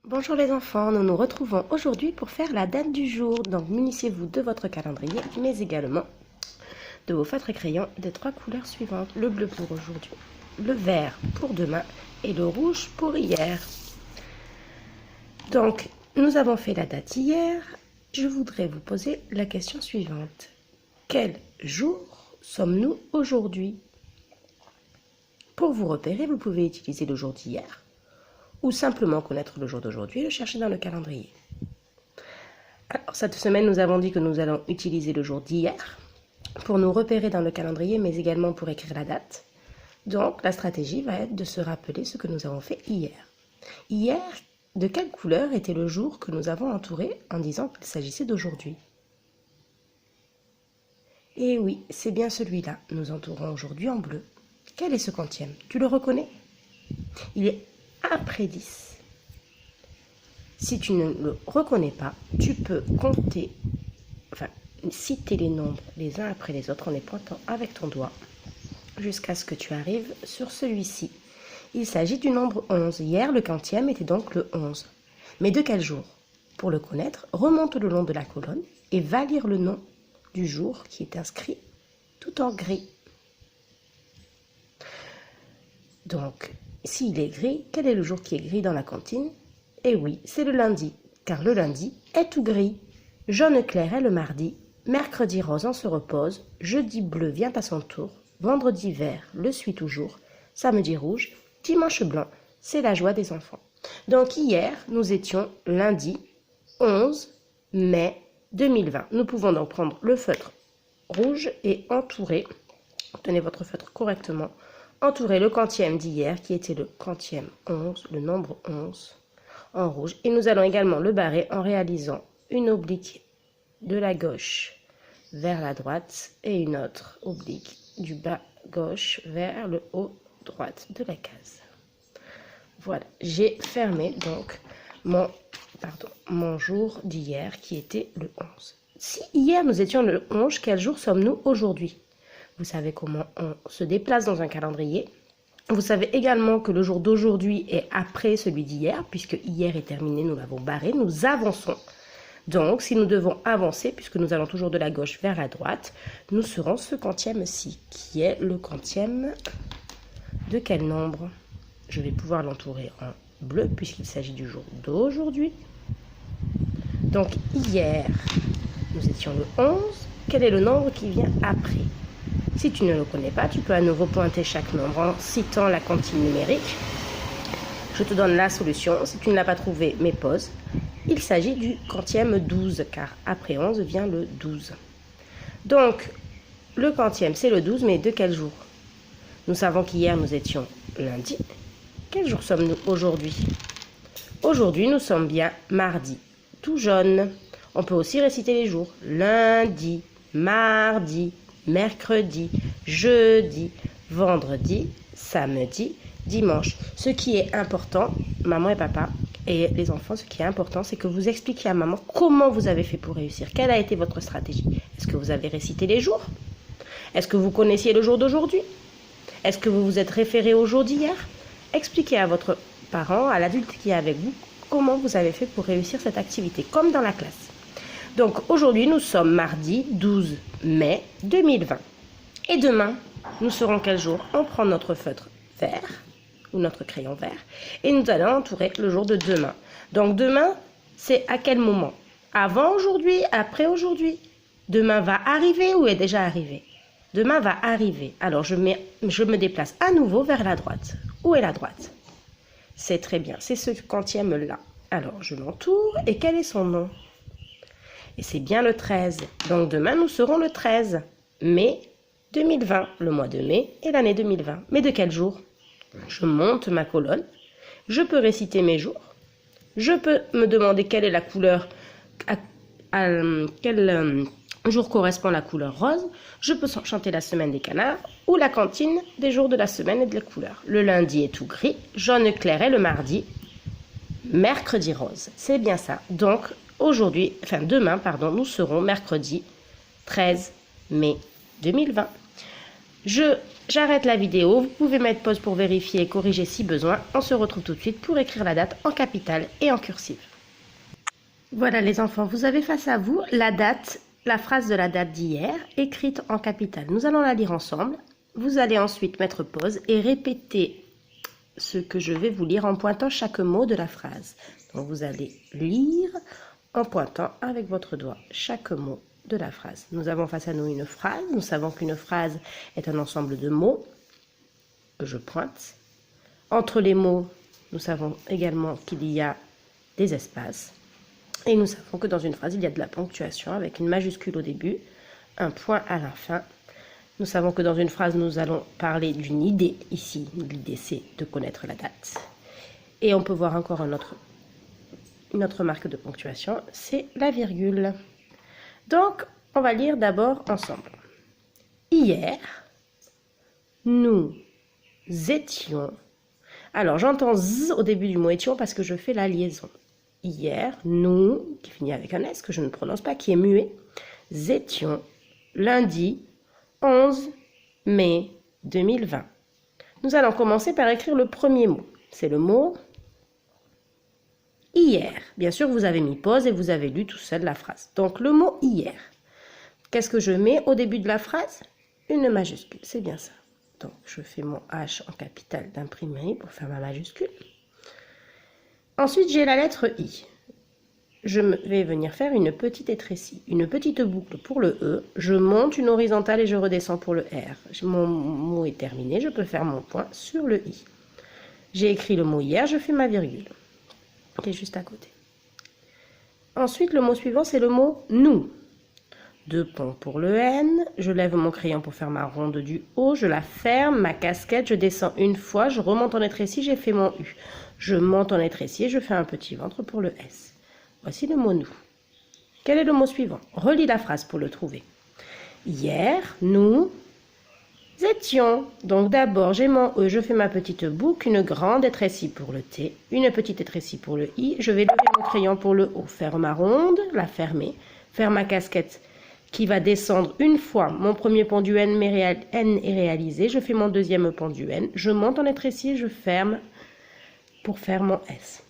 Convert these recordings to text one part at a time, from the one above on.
Bonjour les enfants, nous nous retrouvons aujourd'hui pour faire la date du jour. Donc munissez-vous de votre calendrier, mais également de vos feutres et crayons des trois couleurs suivantes. Le bleu pour aujourd'hui, le vert pour demain et le rouge pour hier. Donc nous avons fait la date hier. Je voudrais vous poser la question suivante. Quel jour sommes-nous aujourd'hui? Pour vous repérer, vous pouvez utiliser le jour d'hier ou simplement connaître le jour d'aujourd'hui et le chercher dans le calendrier. Alors, cette semaine, nous avons dit que nous allons utiliser le jour d'hier pour nous repérer dans le calendrier, mais également pour écrire la date. Donc, la stratégie va être de se rappeler ce que nous avons fait hier. Hier, de quelle couleur était le jour que nous avons entouré en disant qu'il s'agissait d'aujourd'hui? Et oui, c'est bien celui-là. Nous entourons aujourd'hui en bleu. Quel est ce quantième? Tu le reconnais? Il est après 10. Si tu ne le reconnais pas, tu peux compter, citer les nombres les uns après les autres en les pointant avec ton doigt jusqu'à ce que tu arrives sur celui-ci. Il s'agit du nombre 11. Hier, le quantième était donc le 11. Mais de quel jour? Pour le connaître, remonte le long de la colonne et va lire le nom du jour qui est inscrit tout en gris. Donc, s'il est gris, quel est le jour qui est gris dans la cantine? Eh oui, c'est le lundi, car le lundi est tout gris. Jaune clair est le mardi, mercredi rose on se repose, jeudi bleu vient à son tour, vendredi vert le suit toujours, samedi rouge, dimanche blanc, c'est la joie des enfants. Donc hier, nous étions lundi 11 mai 2020. Nous pouvons donc prendre le feutre rouge et entourer, tenez votre feutre correctement, entourer le quantième d'hier qui était le quantième 11, le nombre 11 en rouge. Et nous allons également le barrer en réalisant une oblique de la gauche vers la droite et une autre oblique du bas gauche vers le haut droite de la case. Voilà, j'ai fermé donc mon jour d'hier qui était le 11. Si hier nous étions le 11, quel jour sommes-nous aujourd'hui? Vous savez comment on se déplace dans un calendrier. Vous savez également que le jour d'aujourd'hui est après celui d'hier, puisque hier est terminé, nous l'avons barré, nous avançons. Donc, si nous devons avancer, puisque nous allons toujours de la gauche vers la droite, nous serons ce quantième-ci, qui est le quantième de quel nombre? Je vais pouvoir l'entourer en bleu, puisqu'il s'agit du jour d'aujourd'hui. Donc, hier, nous étions le 11. Quel est le nombre qui vient après? Si tu ne le connais pas, tu peux à nouveau pointer chaque nombre en citant la comptine numérique. Je te donne la solution. Si tu ne l'as pas trouvé, mais pause. Il s'agit du quantième 12, car après 11 vient le 12. Donc, le quantième, c'est le 12, mais de quel jour? Nous savons qu'hier, nous étions lundi. Quel jour sommes-nous aujourd'hui? Aujourd'hui, nous sommes bien mardi, tout jaune. On peut aussi réciter les jours. Lundi, mardi, mercredi, jeudi, vendredi, samedi, dimanche. Ce qui est important, maman et papa et les enfants, ce qui est important, c'est que vous expliquiez à maman comment vous avez fait pour réussir. Quelle a été votre stratégie? Est-ce que vous avez récité les jours? Est-ce que vous connaissiez le jour d'aujourd'hui? Est-ce que vous vous êtes référé au jour d'hier? Expliquez à votre parent, à l'adulte qui est avec vous, comment vous avez fait pour réussir cette activité, comme dans la classe. Donc aujourd'hui, nous sommes mardi 12 mai 2020. Et demain, nous serons quel jour? On prend notre feutre vert, ou notre crayon vert, et nous allons entourer le jour de demain. Donc demain, c'est à quel moment? Avant aujourd'hui, après aujourd'hui? Demain va arriver ou est déjà arrivé? Demain va arriver. Alors je me déplace à nouveau vers la droite. Où est la droite? C'est très bien, c'est ce quantième-là. Alors je l'entoure, et quel est son nom? Et c'est bien le 13. Donc demain, nous serons le 13 mai 2020, le mois de mai et l'année 2020. Mais de quel jour? Je monte ma colonne. Je peux réciter mes jours. Je peux me demander quelle est la couleur, à quel jour correspond la couleur rose. Je peux chanter la semaine des canards ou la cantine des jours de la semaine et de la couleur. Le lundi est tout gris, jaune clair est le mardi, mercredi rose. C'est bien ça. Donc, demain, nous serons mercredi 13 mai 2020. Je j'arrête la vidéo. Vous pouvez mettre pause pour vérifier et corriger si besoin. On se retrouve tout de suite pour écrire la date en capitale et en cursive. Voilà les enfants, vous avez face à vous la date, la phrase de la date d'hier, écrite en capitale. Nous allons la lire ensemble. Vous allez ensuite mettre pause et répéter ce que je vais vous lire en pointant chaque mot de la phrase. Donc vous allez lire en pointant avec votre doigt chaque mot de la phrase. Nous avons face à nous une phrase. Nous savons qu'une phrase est un ensemble de mots que je pointe. Entre les mots, nous savons également qu'il y a des espaces. Et nous savons que dans une phrase, il y a de la ponctuation avec une majuscule au début, un point à la fin. Nous savons que dans une phrase, nous allons parler d'une idée. Ici, l'idée, c'est de connaître la date. Et on peut voir encore une autre marque de ponctuation, c'est la virgule. Donc, on va lire d'abord ensemble. Hier, nous étions... Alors, j'entends Z au début du mot étions parce que je fais la liaison. Hier, nous, qui finit avec un S, que je ne prononce pas, qui est muet, étions lundi 11 mai 2020. Nous allons commencer par écrire le premier mot. C'est le mot hier. Bien sûr, vous avez mis pause et vous avez lu tout seul la phrase. Donc, le mot hier. Qu'est-ce que je mets au début de la phrase? Une majuscule, c'est bien ça. Donc, je fais mon H en capitale d'imprimerie pour faire ma majuscule. Ensuite, j'ai la lettre I. Je vais venir faire une petite étrécie, une petite boucle pour le E. Je monte une horizontale et je redescends pour le R. Mon mot est terminé, je peux faire mon point sur le I. J'ai écrit le mot hier, je fais ma virgule, qui est juste à côté. Ensuite, le mot suivant, c'est le mot nous. Deux ponts pour le N, je lève mon crayon pour faire ma ronde du haut, je la ferme, ma casquette, je descends une fois, je remonte en étrécie, j'ai fait mon U. Je monte en étrécie et je fais un petit ventre pour le S. Voici le mot nous. Quel est le mot suivant? Relis la phrase pour le trouver. Hier, nous étions. Donc d'abord, j'ai mon E, je fais ma petite boucle, une grande étrécie pour le T, une petite étrécie pour le I. Je vais lever mon crayon pour le O, faire ma ronde, la fermer, faire ma casquette qui va descendre une fois. Mon premier pont du N est réalisé. Je fais mon deuxième pont du N. Je monte en étrécie et je ferme pour faire mon S.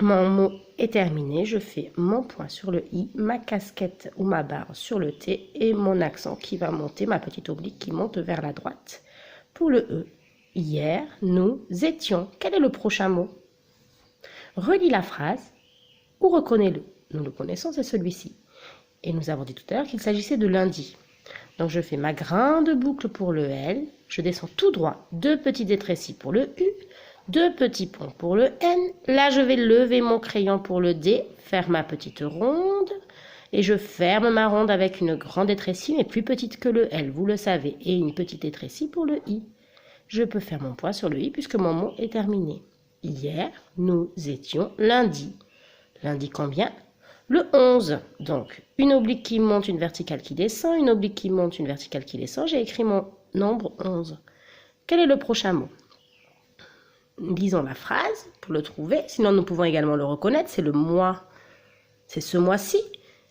Mon mot est terminé. Je fais mon point sur le I, ma casquette ou ma barre sur le T et mon accent qui va monter, ma petite oblique qui monte vers la droite. Pour le E, hier, nous étions. Quel est le prochain mot? Relis la phrase ou reconnais-le. Nous le connaissons, c'est celui-ci. Et nous avons dit tout à l'heure qu'il s'agissait de lundi. Donc je fais ma grande boucle pour le L, je descends tout droit, deux petites étrécies pour le U, deux petits ponts pour le N. Là je vais lever mon crayon pour le D, faire ma petite ronde, et je ferme ma ronde avec une grande étrécie, mais plus petite que le L, vous le savez, et une petite étrécie pour le I. Je peux faire mon point sur le I puisque mon mot est terminé. Hier, nous étions lundi. Lundi combien? Le 11, donc une oblique qui monte, une verticale qui descend, une oblique qui monte, une verticale qui descend. J'ai écrit mon nombre 11. Quel est le prochain mot? Lisons la phrase pour le trouver. Sinon, nous pouvons également le reconnaître. C'est le mois. C'est ce mois-ci.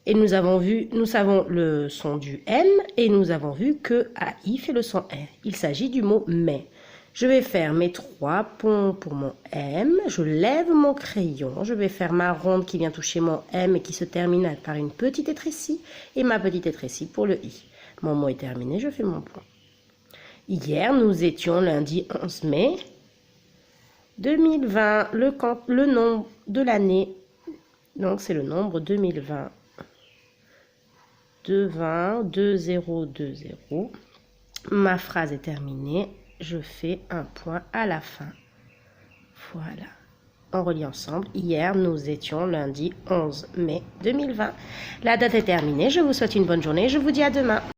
Et nous savons le son du M et nous avons vu que AI fait le son R. Il s'agit du mot mai. Je vais faire mes 3 ponts pour mon M, je lève mon crayon, je vais faire ma ronde qui vient toucher mon M et qui se termine par une petite étrécie et ma petite étrécie pour le I. Mon mot est terminé, je fais mon point. Hier, nous étions lundi 11 mai 2020, le nombre de l'année, donc c'est le nombre 2020, 2020. Ma phrase est terminée. Je fais un point à la fin. Voilà. On relit ensemble. Hier, nous étions lundi 11 mai 2020. La date est terminée. Je vous souhaite une bonne journée. Je vous dis à demain.